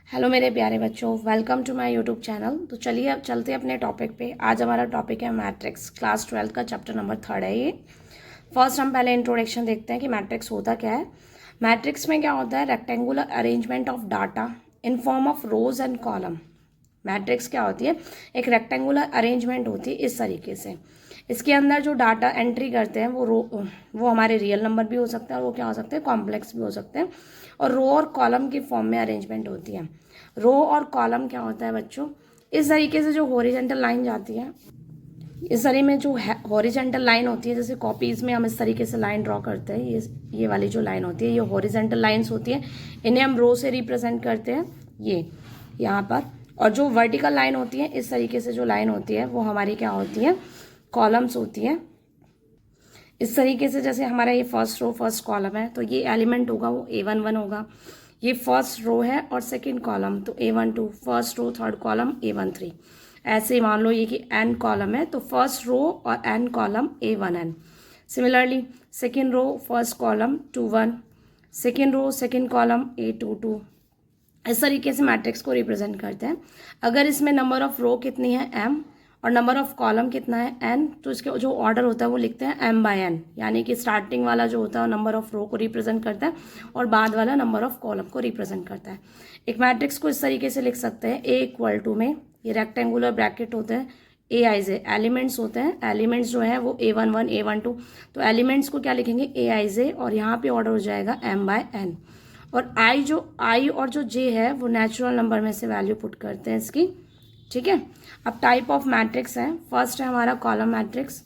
Hello मेरे प्यारे बच्चों, welcome to my YouTube channel. तो चलिए अब चलते हैं अपने टॉपिक पे। आज हमारा टॉपिक है मैट्रिक्स। क्लास 12 का चैप्टर नंबर 3 है ये। फर्स्ट हम पहले इंट्रोडक्शन देखते हैं कि मैट्रिक्स होता क्या है। मैट्रिक्स में क्या होता है? Rectangular arrangement of data in form of rose and column. Matrix क्या होती है? एक रेक्टेंगुलर अरेंजमेंट होती है इस तरीके से। इसके अंदर जो डाटा एंट्री करते हैं वो हमारे रियल नंबर भी हो सकते हैं और वो क्या हो सकते हैं? कॉम्प्लेक्स भी हो सकते हैं। और रो और कॉलम की फॉर्म में अरेंजमेंट होती है। रो और कॉलम क्या होता है बच्चों? इस तरीके से जो हॉरिजेंटल लाइन जाती है, इस तरीके में जो हॉरिजेंटल लाइन होती है, जैसे कॉपीज़ में हम इस तरीके से लाइन ड्रॉ करते हैं, ये वाली जो लाइन होती है ये हॉरिजेंटल लाइंस होती है। इन्हें हम रो से रिप्रेजेंट करते हैं ये यहाँ पर। और जो वर्टिकल लाइन होती है, इस तरीके से जो लाइन होती है वो हमारी क्या होती है? कॉलम्स होती है। इस तरीके से जैसे हमारा ये फर्स्ट रो फर्स्ट कॉलम है, तो ये एलिमेंट होगा वो A11 होगा। ये फर्स्ट रो है और सेकंड कॉलम तो A12, first row third column A13। ऐसे ही मान लो ये कि n कॉलम है तो फर्स्ट रो और n column A1n। Similarly second row first column 2 1, second row second column A22। इस तरीके से मैट्रिक्स को रिप्रेजेंट करते हैं। अगर इसमें नंबर ऑफ रो कितनी है m और नंबर ऑफ कॉलम कितना है n, तो इसके जो ऑर्डर होता है वो लिखते हैं m/n, यानी कि स्टार्टिंग वाला जो होता है वो नंबर ऑफ रो को रिप्रेजेंट करता है और बाद वाला नंबर ऑफ कॉलम को रिप्रेजेंट करता है। एक मैट्रिक्स को इस तरीके से लिख सकते हैं A में, ये रेक्टेंगुलर ब्रैकेट होते हैं, Aij एलिमेंट्स होते हैं। एलिमेंट्स जो है वो A11 A12, तो एलिमेंट्स को क्या लिखेंगे? Aij, और यहाँ पे ऑर्डर हो जाएगा m/n। और I और जो J है वो नेचुरल नंबर में से वैल्यू पुट करते हैं इसकी। ठीक है। अब टाइप ऑफ मैट्रिक्स है। फर्स्ट है हमारा कॉलम मैट्रिक्स।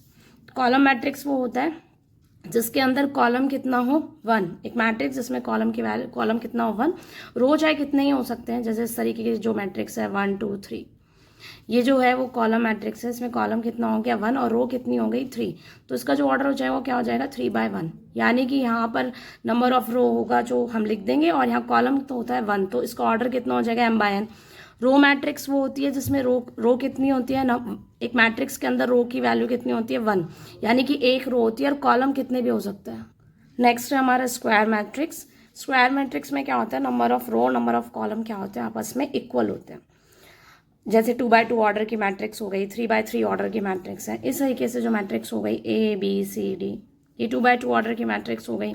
कॉलम मैट्रिक्स वो होता है जिसके अंदर कॉलम कितना हो? 1। एक मैट्रिक्स जिसमें कॉलम की वैल्यू कॉलम कितना हो? 1। रो चाहे कितने ही हो सकते हैं, जैसे इस तरीके के जो मैट्रिक्स है 1 2 3, ये जो है वो कॉलम मैट्रिक्स है। इसमें कॉलम कितना हो गया? 1 और रो कितनी हो गई? 3। तो इसका जो ऑर्डर हो जाएगा वो क्या हो जाएगा? 3/1, यानी कि यहाँ पर नंबर ऑफ रो होगा जो हम लिख देंगे और यहाँ कॉलम तो होता है 1, तो इसका ऑर्डर कितना हो जाएगा? m/n। रो मैट्रिक्स वो होती है जिसमें रो कितनी होती है ना, एक मैट्रिक्स के अंदर रो की वैल्यू कितनी होती है? 1, यानी कि एक रो होती है और कॉलम कितने भी हो सकते हैं। नेक्स्ट है हमारा स्क्वायर मैट्रिक्स। स्क्वायर मैट्रिक्स में क्या होता है? Number of row number of column क्या होते हैं? आपस में इक्वल होते हैं। जैसे 2/2 ऑर्डर की मैट्रिक्स हो गई, 3/3 ऑर्डर की मैट्रिक्स है। इस तरीके से जो मैट्रिक्स हो गई ABCD, ये 2/2 ऑर्डर की मैट्रिक्स हो गई।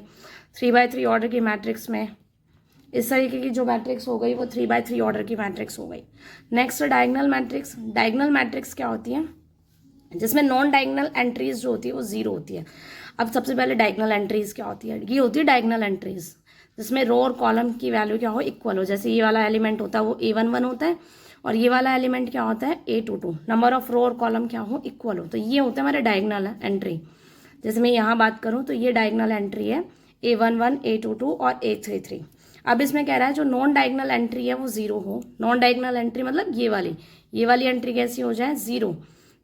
3/3 ऑर्डर की मैट्रिक्स में इस तरीके की जो मैट्रिक्स हो गई वो 3/3 ऑर्डर की मैट्रिक्स हो गई। Next diagonal matrix. Diagonal matrix क्या होती है? जिसमें नॉन डायगोनल एंट्रीज जो होती है वो 0 होती है। अब सबसे पहले डायगोनल एंट्रीज क्या होती है? ये होती है डायगोनल एंट्रीज जिसमें रो और कॉलम की वैल्यू क्या हो? इक्वल हो। जैसे ये वाला एलिमेंट होता है वो A11 होता है और ये वाला एलिमेंट क्या होता है? A22। नंबर ऑफ रो और कॉलम क्या हो? इक्वल हो। तो ये होता है हमारे डायगोनल एंट्री। जैसे मैं यहाँ बात करूँ तो ये डायगोनल एंट्री है A11 A22 और A33। अब इसमें कह रहा है जो नॉन डायगोनल एंट्री है वो 0 हो। नॉन डायगोनल एंट्री मतलब ये वाली एंट्री कैसी हो जाए? 0।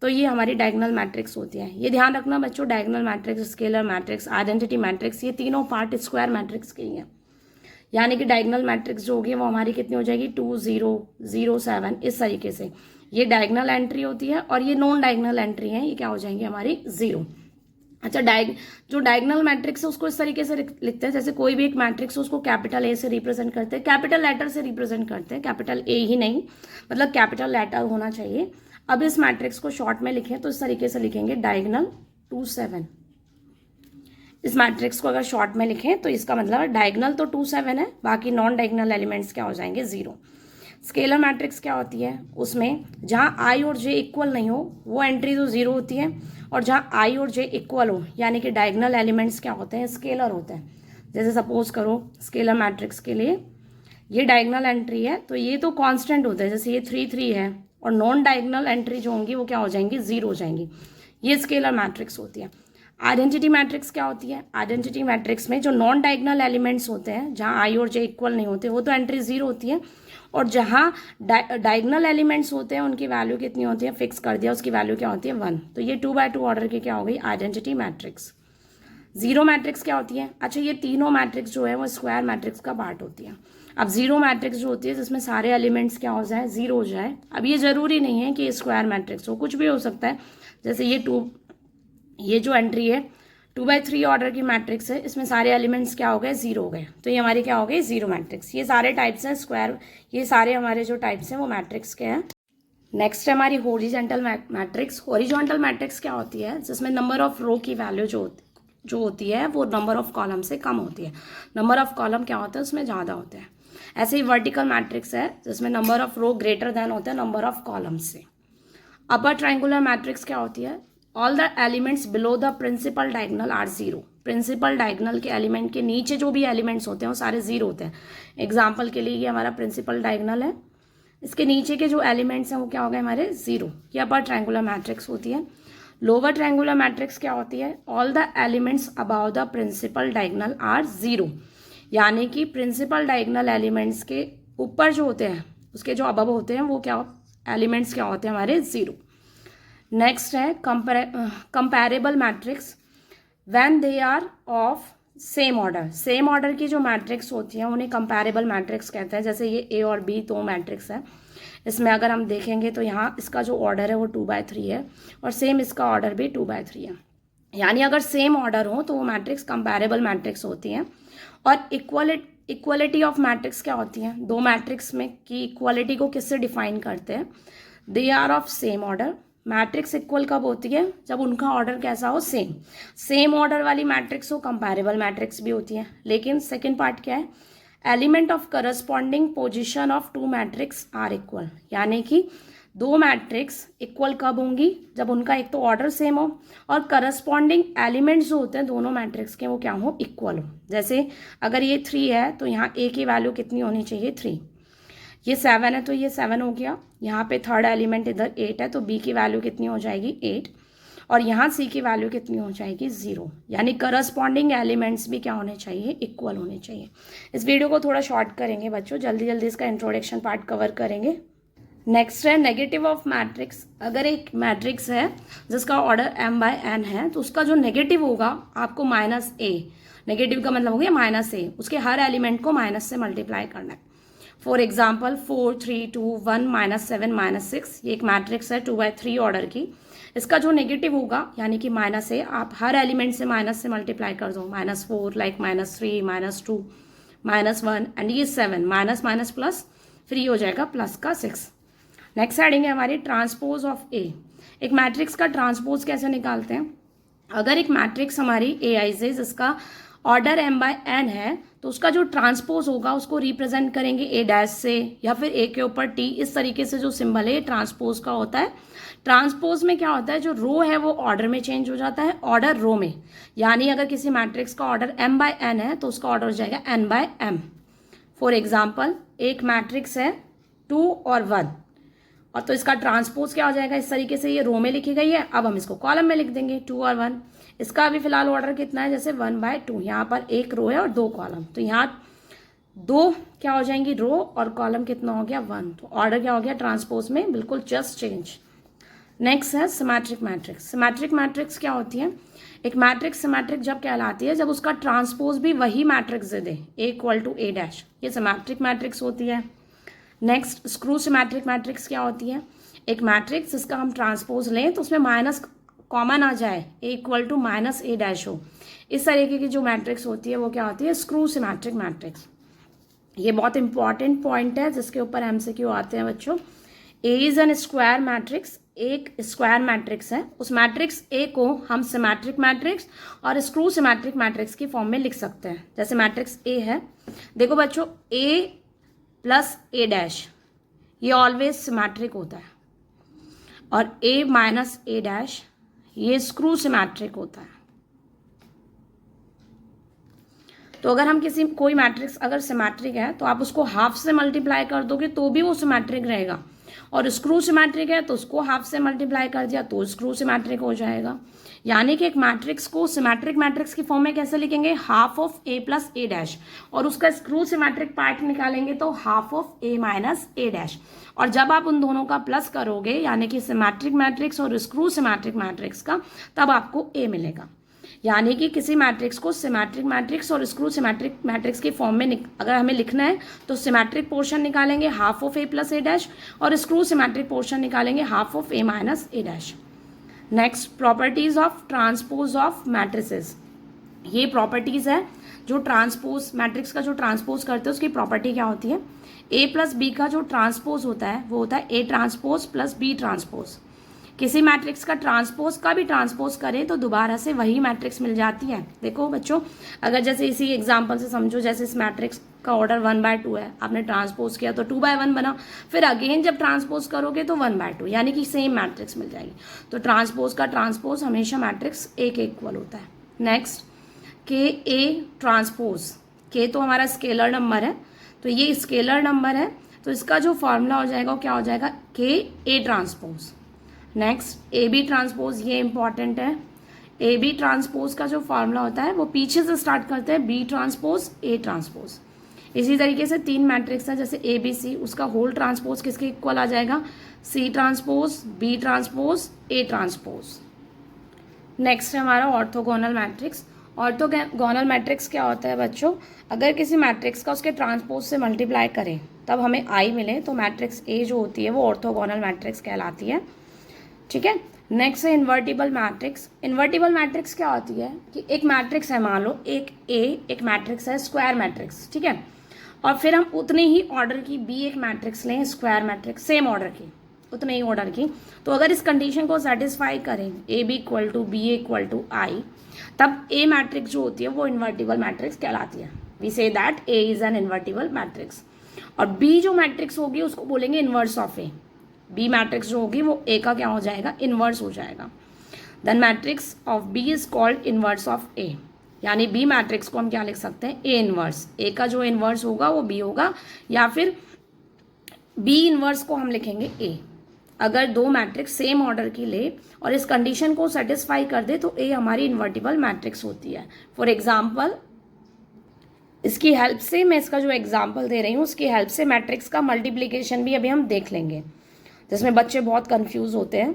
तो ये हमारी डायगोनल मैट्रिक्स होती है। ये ध्यान रखना बच्चों, diagonal matrix, scalar matrix, identity matrix, ये तीनों पार्ट स्क्वायर मैट्रिक्स के ही हैं। यानी कि डायगोनल मैट्रिक्स जो होगी वो हमारी कितनी हो जाएगी? 2 0 0 7, इस तरीके से ये डायगोनल एंट्री होती है। और ये नॉन डायगोनल एंट्री है, ये क्या हो जाएंगी? हमारी 0। अच्छा, जो डायगोनल मैट्रिक्स है उसको इस तरीके से लिखते हैं, जैसे कोई भी एक मैट्रिक्स उसको कैपिटल A से रिप्रेजेंट करते हैं, कैपिटल लेटर से रिप्रेजेंट करते हैं, कैपिटल A ही नहीं, मतलब कैपिटल लेटर होना चाहिए। अब इस मैट्रिक्स को शॉर्ट में लिखें तो इस तरीके से लिखेंगे डायगोनल 2 7। इस मैट्रिक्स को अगर शॉर्ट में लिखें तो इसका मतलब डायगोनल तो 2 7 है, बाकी नॉन डायगोनल एलिमेंट्स क्या हो जाएंगे? 0। स्केलर मैट्रिक्स क्या होती है? उसमें जहाँ I और J इक्वल नहीं हो वो एंट्री तो 0 होती है, और जहाँ I और J इक्वल हो यानी कि डायगोनल एलिमेंट्स क्या होते हैं? स्केलर होते हैं। जैसे सपोज करो स्केलर मैट्रिक्स के लिए ये डायगोनल एंट्री है तो ये तो कांस्टेंट होता है, जैसे ये 3 3 है, और नॉन डायगोनल एंट्री जो होंगी वो क्या हो जाएंगी? 0 हो जाएंगी। ये स्केलर मैट्रिक्स होती है। आइडेंटिटी मैट्रिक्स क्या होती है? आइडेंटिटी मैट्रिक्स में जो नॉन डायगोनल एलिमेंट्स होते हैं जहाँ I और J इक्वल नहीं होते वो तो एंट्री 0 होती है, और जहाँ डायगोनल एलिमेंट्स होते हैं उनकी वैल्यू कितनी होती है? फिक्स कर दिया, उसकी वैल्यू क्या होती है? 1। तो ये 2/2 ऑर्डर की क्या हो गई? Identity matrix. 0 मैट्रिक्स क्या होती है? अच्छा, ये तीनों मैट्रिक्स जो है वो स्क्वायर मैट्रिक्स का पार्ट होती है। अब 0 मैट्रिक्स जो होती है जिसमें सारे एलिमेंट्स क्या हो जाए? 0 हो जाए। अब ये जरूरी नहीं है कि स्क्वायर मैट्रिक्स हो, कुछ भी हो सकता है। जैसे ये जो एंट्री है 2/3 ऑर्डर की मैट्रिक्स है, इसमें सारे एलिमेंट्स क्या हो गए, जीरो हो गए, तो ये हमारी क्या हो गई, जीरो मैट्रिक्स। ये सारे टाइप्स हैं स्क्वायर, ये सारे हमारे जो टाइप्स हैं वो मैट्रिक्स के हैं। नेक्स्ट है हमारी हॉरिजॉन्टल मैट्रिक्स। हॉरिजॉन्टल मैट्रिक्स क्या होती है, जिसमें नंबर ऑफ रो की वैल्यू जो होती है वो नंबर ऑफ कॉलम से कम होती है। नंबर ऑफ कॉलम क्या होता है उसमें ज़्यादा होते हैं। ऐसे ही वर्टिकल मैट्रिक्स है जिसमें number of row greater than होता है नंबर ऑफ कॉलम से। अपर ट्रायंगुलर मैट्रिक्स क्या होती है, all the elements below the principal diagonal are zero. Principal diagonal के एलिमेंट के नीचे जो भी एलिमेंट्स होते हैं वो सारे जीरो होते हैं। एग्जाम्पल के लिए ये हमारा प्रिंसिपल डायगोनल है, इसके नीचे के जो एलिमेंट्स हैं वो क्या हो गए हमारे, जीरो। ये अपर ट्रायंगुलर मैट्रिक्स होती है। लोअर ट्रायंगुलर मैट्रिक्स क्या होती है, all the elements above the principal diagonal are zero, यानी कि प्रिंसिपल डायगोनल एलिमेंट्स के ऊपर जो होते हैं उसके जो अबव होते हैं वो क्या एलिमेंट्स क्या होते हैं हमारे, जीरो। नेक्स्ट है comparable matrix, when they are of same order. Same order की जो मैट्रिक्स होती हैं उन्हें कंपैरेबल मैट्रिक्स कहते हैं। जैसे ये ए और बी दो मैट्रिक्स है, इसमें अगर हम देखेंगे तो यहाँ इसका जो ऑर्डर है वो 2/3 है और सेम इसका ऑर्डर भी 2/3 है। यानी अगर सेम ऑर्डर हो तो वो मैट्रिक्स कंपैरेबल मैट्रिक्स होती हैं। और इक्वलिटी ऑफ मैट्रिक्स क्या होती है, दो मैट्रिक्स में की इक्वलिटी को किससे डिफाइन करते हैं, they are of same order. Matrix equal कब होती है, जब उनका ऑर्डर कैसा हो, सेम। सेम ऑर्डर वाली मैट्रिक्स हो कंपैरेबल मैट्रिक्स भी होती है। लेकिन सेकंड पार्ट क्या है, element of corresponding position of two matrix are equal. यानी कि दो मैट्रिक्स इक्वल कब होंगी, जब उनका एक तो ऑर्डर सेम हो और करस्पॉन्डिंग एलिमेंट्स जो होते हैं दोनों मैट्रिक्स के वो क्या हो, इक्वल हो। जैसे अगर ये 3 है तो यहाँ ए की वैल्यू कितनी होनी चाहिए, 3। ये 7 है तो ये 7 हो गया। यहाँ पे थर्ड एलिमेंट इधर 8 है तो बी की वैल्यू कितनी हो जाएगी, 8। और यहाँ सी की वैल्यू कितनी हो जाएगी, 0। यानी करस्पॉन्डिंग एलिमेंट्स भी क्या होने चाहिए, इक्वल होने चाहिए। इस वीडियो को थोड़ा शॉर्ट करेंगे बच्चों, जल्दी जल्दी इसका इंट्रोडक्शन पार्ट कवर करेंगे। नेक्स्ट है नेगेटिव ऑफ मैट्रिक्स। अगर एक मैट्रिक्स है जिसका ऑर्डर m/n है तो उसका जो नेगेटिव होगा आपको -a, नेगेटिव का मतलब हो गया -a, उसके हर एलिमेंट को माइनस से मल्टीप्लाई करना है। फॉर एग्जाम्पल 4 3 2 1 -7 -6, ये एक मैट्रिक्स है 2/3 ऑर्डर की। इसका जो नेगेटिव होगा यानी कि -a, आप हर एलिमेंट से माइनस से मल्टीप्लाई कर दो। -4 लाइक -3 -2 -1 एंड ये 7, माइनस माइनस प्लस, फ्री हो जाएगा प्लस का 6। नेक्स्ट हेडिंग है हमारी ट्रांसपोज ऑफ ए। एक मैट्रिक्स का ट्रांसपोज कैसे निकालते हैं, अगर एक मैट्रिक्स हमारी AI से जिसका ऑर्डर m/n है तो उसका जो ट्रांसपोज होगा उसको रिप्रेजेंट करेंगे A' से या फिर A के ऊपर T। इस तरीके से जो सिंबल है ट्रांसपोज का होता है। ट्रांसपोज में क्या होता है, जो रो है वो ऑर्डर में चेंज हो जाता है, ऑर्डर रो में। यानी अगर किसी मैट्रिक्स का ऑर्डर m/n है तो उसका ऑर्डर हो जाएगा n/m। फॉर एग्जाम्पल एक मैट्रिक्स है 2 और 1 और तो इसका ट्रांसपोज क्या हो जाएगा, इस तरीके से ये रो में लिखी गई है, अब हम इसको कॉलम में लिख देंगे 2 और 1। इसका अभी फिलहाल ऑर्डर कितना है, जैसे 1/2, यहाँ पर एक रो है और 2 कॉलम, तो यहाँ 2 क्या हो जाएंगी रो और कॉलम कितना हो गया 1। तो ऑर्डर क्या हो गया ट्रांसपोज में, बिल्कुल जस्ट चेंज। नेक्स्ट है सिमेट्रिक मैट्रिक्स। सिमेट्रिक मैट्रिक्स क्या होती है, एक मैट्रिक्स सिमेट्रिक जब कहलाती है जब उसका ट्रांसपोज भी वही matrix they they, A = A', ये सिमेट्रिक मैट्रिक्स होती है। नेक्स्ट स्क्रू सिमेट्रिक मैट्रिक्स क्या होती है, एक मैट्रिक्स जिसका हम ट्रांसपोज लें तो उसमें माइनस कॉमन आ जाए, A = -A' हो। इस तरीके की जो मैट्रिक्स होती है वो क्या होती है, स्क्रू सिमेट्रिक मैट्रिक्स। ये बहुत इंपॉर्टेंट पॉइंट है जिसके ऊपर MCQ आते हैं बच्चों। A is an square matrix, एक स्क्वायर मैट्रिक्स है, उस मैट्रिक्स A को हम सिमेट्रिक मैट्रिक्स और स्क्रू सिमेट्रिक मैट्रिक्स की फॉर्म में लिख सकते हैं। जैसे मैट्रिक्स A है, देखो बच्चों A + A', ये ऑलवेज सिमेट्रिक होता है, और A - A' ये स्क्रू सिमेट्रिक होता है। तो अगर हम कोई मैट्रिक्स अगर सिमेट्रिक है तो आप उसको हाफ से मल्टीप्लाई कर दोगे तो भी वो सिमेट्रिक रहेगा, और स्क्रू सिमेट्रिक है तो उसको हाफ से मल्टीप्लाई कर दिया तो स्क्रू सिमेट्रिक हो जाएगा। यानी कि एक मैट्रिक्स को सिमेट्रिक मैट्रिक्स की फॉर्म में कैसे लिखेंगे, हाफ ऑफ A + A', और उसका स्क्रू सिमेट्रिक पार्ट निकालेंगे तो हाफ ऑफ A - A'। और जब आप उन दोनों का प्लस करोगे यानी कि सिमेट्रिक मैट्रिक्स और स्क्रू सिमेट्रिक मैट्रिक्स का, तब आपको A मिलेगा। यानी कि किसी मैट्रिक्स को सिमेट्रिक मैट्रिक्स और स्क्रू सिमेट्रिक मैट्रिक्स की फॉर्म में अगर हमें लिखना है तो सिमेट्रिक पोर्शन निकालेंगे हाफ ऑफ A + A' और स्क्रू सिमेट्रिक पोर्शन निकालेंगे half of A - A'। Next properties of transpose of matrices. ये प्रॉपर्टीज़ है जो ट्रांसपोज मैट्रिक्स का जो ट्रांसपोज करते हैं उसकी प्रॉपर्टी क्या होती है, ए प्लस बी का जो ट्रांसपोज होता है वो होता है A transpose plus B transpose. किसी मैट्रिक्स का ट्रांसपोज का भी ट्रांसपोज करें तो दोबारा से वही मैट्रिक्स मिल जाती है। देखो बच्चों, अगर जैसे इसी एग्जांपल से समझो, जैसे इस मैट्रिक्स का ऑर्डर 1/2 है, आपने ट्रांसपोज किया तो 2/1 बना, फिर अगेन जब ट्रांसपोज करोगे तो 1/2, यानी कि सेम मैट्रिक्स मिल जाएगी। तो ट्रांसपोज का ट्रांसपोज हमेशा मैट्रिक्स ए के इक्वल होता है। नेक्स्ट, के ए ट्रांसपोज, के तो हमारा स्केलर नंबर है, तो ये स्केलर नंबर है, तो इसका जो फॉर्मूला हो जाएगा वो क्या हो जाएगा, K A transpose. Next, A B transpose, ये इंपॉर्टेंट है। ए बी ट्रांसपोज का जो फॉर्मूला होता है वो पीछे से स्टार्ट करते हैं, बी ट्रांसपोज ए ट्रांसपोज। इसी तरीके से 3 मैट्रिक्स है, जैसे ए बी सी, उसका होल ट्रांसपोज किसके इक्वल आ जाएगा, C transpose B transpose A transpose. Next है हमारा ऑर्थोगोनल मैट्रिक्स। ऑर्थोगोनल मैट्रिक्स क्या होता है बच्चों, अगर किसी मैट्रिक्स का उसके ट्रांसपोज से मल्टीप्लाई करें तब हमें आई मिले तो मैट्रिक्स ए जो होती है वो ऑर्थोगोनल मैट्रिक्स कहलाती है। ठीक है। नेक्स्ट है इन्वर्टिबल मैट्रिक्स। इन्वर्टिबल मैट्रिक्स क्या होती है कि एक मैट्रिक्स है, मान लो एक मैट्रिक्स है स्क्वायर मैट्रिक्स, ठीक है, और फिर हम उतने ही ऑर्डर की बी एक मैट्रिक्स लें, स्क्वायर मैट्रिक्स, सेम ऑर्डर की, उतने ही ऑर्डर की, तो अगर इस कंडीशन को सेटिस्फाई करें, A B equal to B equal to I, तब ए मैट्रिक्स जो होती है वो इन्वर्टिबल मैट्रिक्स कहलाती है। We say that A is an invertible matrix. और बी जो मैट्रिक्स होगी उसको बोलेंगे inverse of A. B matrix जो होगी वो ए का क्या हो जाएगा, इन्वर्स हो जाएगा। Then matrix of B is called inverse of A, यानी बी मैट्रिक्स को हम क्या लिख सकते हैं, ए इन्वर्स। ए का जो इन्वर्स होगा वो बी होगा, या फिर बी इन्वर्स को हम लिखेंगे ए। अगर दो मैट्रिक्स सेम ऑर्डर की ले और इस कंडीशन को सेटिस्फाई कर दे तो ए हमारी इन्वर्टिबल मैट्रिक्स होती है। फॉर एग्जाम्पल, इसकी हेल्प से, मैं इसका जो एग्जाम्पल दे रही हूँ उसकी हेल्प से मैट्रिक्स का मल्टीप्लीकेशन भी अभी हम देख लेंगे, जिसमें बच्चे बहुत कंफ्यूज होते हैं।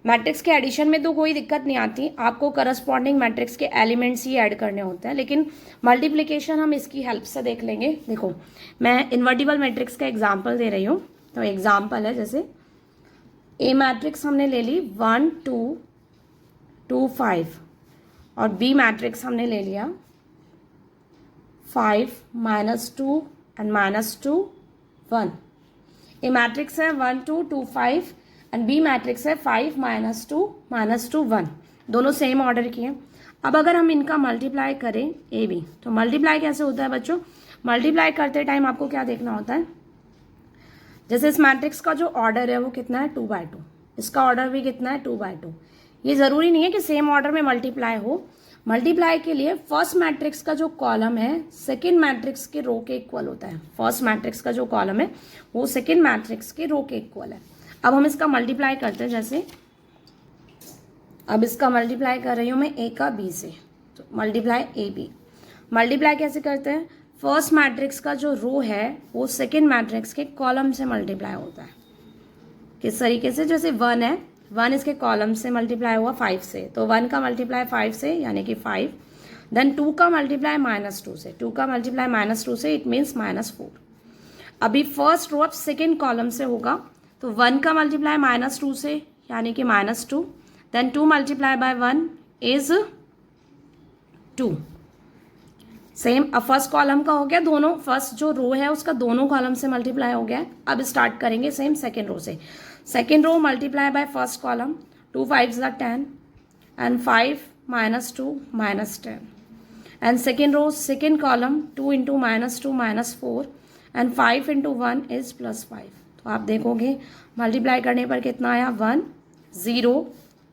मैट्रिक्स के एडिशन में तो कोई दिक्कत नहीं आती, आपको करस्पॉन्डिंग मैट्रिक्स के एलिमेंट्स ही ऐड करने होते हैं, लेकिन मल्टीप्लिकेशन हम इसकी हेल्प से देख लेंगे। देखो, मैं इन्वर्टिबल मैट्रिक्स का एग्जाम्पल दे रही हूँ, तो एग्जाम्पल है जैसे ए मैट्रिक्स हमने ले ली 1 2 2 5, और बी मैट्रिक्स हमने ले लिया 5 -2 एंड -2 1। ए मैट्रिक्स है 1 2 2 5 एंड बी मैट्रिक्स है 5 -2 -2 1, दोनों सेम ऑर्डर की हैं। अब अगर हम इनका मल्टीप्लाई करें ए बी, तो मल्टीप्लाई कैसे होता है बच्चों, मल्टीप्लाई करते टाइम आपको क्या देखना होता है, जैसे इस मैट्रिक्स का जो ऑर्डर है वो कितना है 2/2, इसका ऑर्डर भी कितना है 2/2। ये ज़रूरी नहीं है कि सेम ऑर्डर में मल्टीप्लाई हो। मल्टीप्लाई के लिए फर्स्ट मैट्रिक्स का जो कॉलम है सेकंड मैट्रिक्स के रो के इक्वल होता है। फर्स्ट मैट्रिक्स का जो कॉलम है वो सेकंड मैट्रिक्स के रो के इक्वल है। अब हम इसका मल्टीप्लाई करते हैं, जैसे अब इसका मल्टीप्लाई कर रही हूँ मैं ए का बी से, तो मल्टीप्लाई ए बी। मल्टीप्लाई कैसे करते हैं, फर्स्ट मैट्रिक्स का जो रो है वो सेकंड मैट्रिक्स के कॉलम से मल्टीप्लाई होता है। किस तरीके से, जैसे 1 है, 1 इसके कॉलम से मल्टीप्लाई हुआ 5 से, तो 1 का मल्टीप्लाई 5 से यानी कि 5, देन 2 का मल्टीप्लाई -2 से, 2 का मल्टीप्लाई -2 से, इट मीन्स -4। अभी फर्स्ट रो अब सेकेंड कॉलम से होगा, तो 1 का मल्टीप्लाई -2 से यानी कि -2, then 2 multiply by 1 is 2। Same, अब फर्स्ट कॉलम का हो गया, दोनों फर्स्ट जो रो है उसका दोनों कॉलम से मल्टीप्लाई हो गया। अब स्टार्ट करेंगे सेम सेकेंड रो से। Second row multiply by first column, 2 5s are 10 and 5 -2 -10, and second row second column 2 × -2 -4 and 5 × 1 is +5। तो आप देखोगे मल्टीप्लाई करने पर कितना आया, 1 0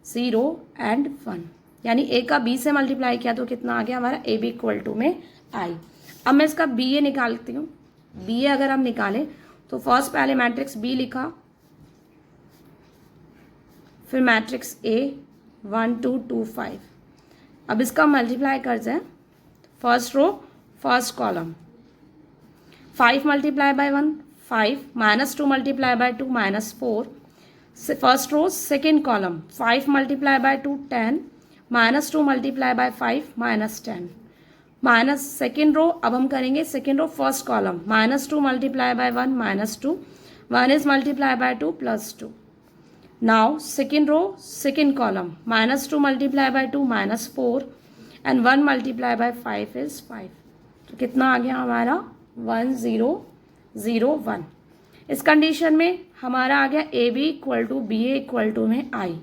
0 एंड 1, यानी ए का बी से मल्टीप्लाई किया तो कितना आ गया हमारा, ए बी इक्वल टू में आई। अब मैं इसका बी ए निकालती हूँ। बी ए अगर हम निकालें तो फर्स्ट पहले मैट्रिक्स बी लिखा, फिर मैट्रिक्स ए 1 2 2 5। अब इसका मल्टीप्लाई करते हैं, first row first column, 5 multiply by 1 5, -2 multiply by 2 -4, first row second column 5 multiply by 2 10, -2 multiply by 5 -10, minus second row. अब हम करेंगे second row first column, -2 multiply by 1 -2, 1 is multiply by 2 +2। Now second row second column, -2 multiply by 2 -4 and 1 multiply by 5 is 5। तो कितना आ गया हमारा 1 0 0 1। इस condition में हमारा आ गया A B equal to B A equal to में आई।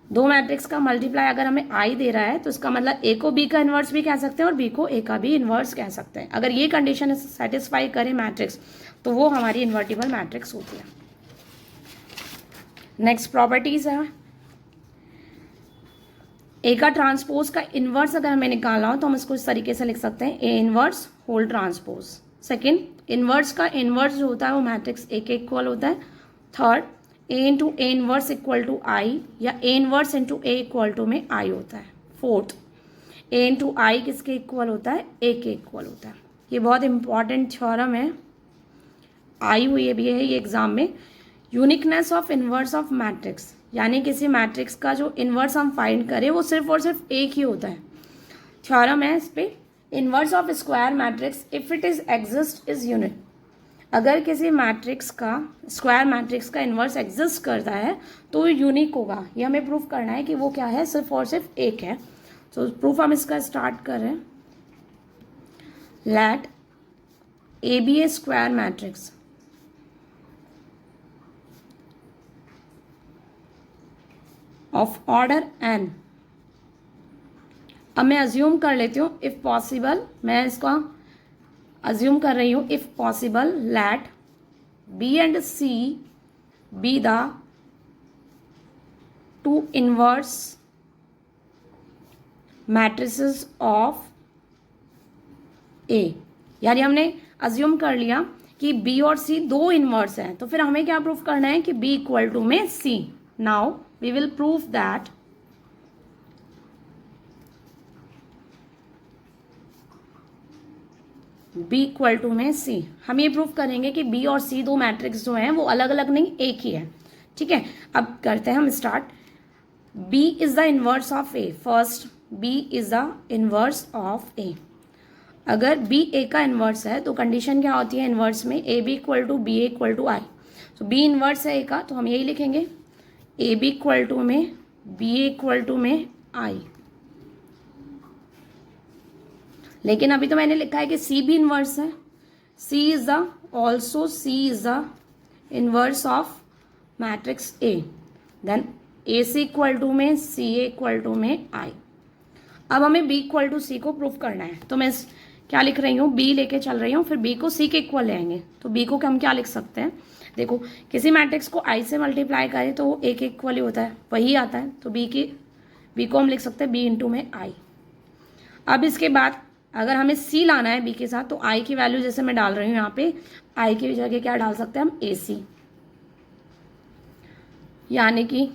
दो मैट्रिक्स का मल्टीप्लाई अगर हमें आई दे रहा है तो इसका मतलब ए को बी का इन्वर्स भी कह सकते हैं और बी को ए का भी इन्वर्स कह सकते हैं। अगर ये कंडीशन सेटिस्फाई करे मैट्रिक्स तो वो हमारी इन्वर्टिबल मैट्रिक्स होती है। नेक्स्ट प्रॉपर्टीज है, ए का ट्रांसपोज का इन्वर्स अगर हमें निकालना हो तो हम इसको इस तरीके से लिख सकते हैं, A inverse whole transpose. Second, inverse का इन्वर्स जो होता है वो मैट्रिक्स ए के इक्वल होता है। Third, A into A inverse equal to I या A inverse into A equal to में आई होता है। फोर्थ, ए इंटू आई किसके इक्वल होता है, ए के इक्वल होता है। ये बहुत इंपॉर्टेंट थ्योरम है, आई हुई भी है ये एग्जाम में। Uniqueness of inverse of matrix, यानी किसी मैट्रिक्स का जो इन्वर्स हम फाइंड करें वो सिर्फ और सिर्फ एक ही होता है। थ्योरम है इस पे, inverse of square matrix if it is exist is unique. अगर किसी मैट्रिक्स का स्क्वायर मैट्रिक्स का इन्वर्स एग्जिस्ट करता है तो वो यूनिक होगा। ये हमें प्रूफ करना है कि वो क्या है, सिर्फ और सिर्फ एक है। तो प्रूफ हम इसका स्टार्ट कर रहे हैं। Let A be a square matrix of order n. अब मैं अज्यूम कर लेती हूँ इफ पॉसिबल, मैं इसका अज्यूम कर रही हूँ if possible let B and C be the two inverse matrices of A. यानी हमने अज्यूम कर लिया कि बी और सी दो इनवर्स हैं, तो फिर हमें क्या प्रूफ करना है कि बी इक्वल टू में C. Now we will prove that B equal to में सी। हम ये प्रूफ करेंगे कि बी और सी दो मैट्रिक्स जो हैं वो अलग अलग नहीं, एक ही है। ठीक है, अब करते हैं हम start. B is the inverse of A. First, B is the inverse of A. अगर बी ए का इनवर्स है तो कंडीशन क्या होती है इनवर्स में, A B equal to B A equal to I. तो बी इनवर्स है ए का, तो हम यही लिखेंगे ए बी इक्वल टू में बी ए इक्वल टू में आई। लेकिन अभी तो मैंने लिखा है कि सी भी इनवर्स है। C is the also C is the inverse of matrix A. Then A C equal to में सी ए इक्वल टू में आई। अब हमें बी इक्वल टू सी को प्रूफ करना है, तो मैं क्या लिख रही हूँ, बी लेके चल रही हूँ, फिर बी को सी के इक्वल ले आएंगे। तो बी को हम क्या लिख सकते हैं, देखो किसी मैट्रिक्स को आई से मल्टीप्लाई करें तो वो ए के इक्वल ही होता है, वही आता है। तो बी को हम लिख सकते हैं बी इंटू में आई। अब इसके बाद अगर हमें सी लाना है बी के साथ, तो आई की वैल्यू जैसे मैं डाल रही हूँ यहाँ पे, आई की जगह क्या डाल सकते हैं हम, ए सी। यानी कि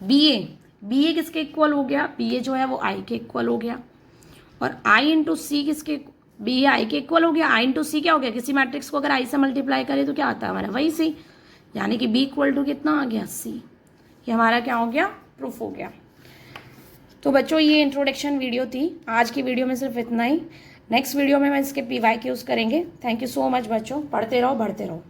बी ए किसके इक्वल हो गया, बी ए जो है वो आई के इक्वल हो गया। और आई इंटू सी किसके, बी ए आई के इक्वल हो गया। आई इंटू सी क्या हो गया, किसी मैट्रिक्स को अगर आई से मल्टीप्लाई करें तो क्या आता है हमारा, वही सी। यानी कि बी इक्वल टू कितना आ गया, सी। ये हमारा क्या हो गया, प्रूफ हो गया। तो बच्चों ये इंट्रोडक्शन वीडियो थी, आज की वीडियो में सिर्फ इतना ही। नेक्स्ट वीडियो में मैं इसके PYQs करेंगे। थैंक यू सो मच बच्चों, पढ़ते रहो बढ़ते रहो।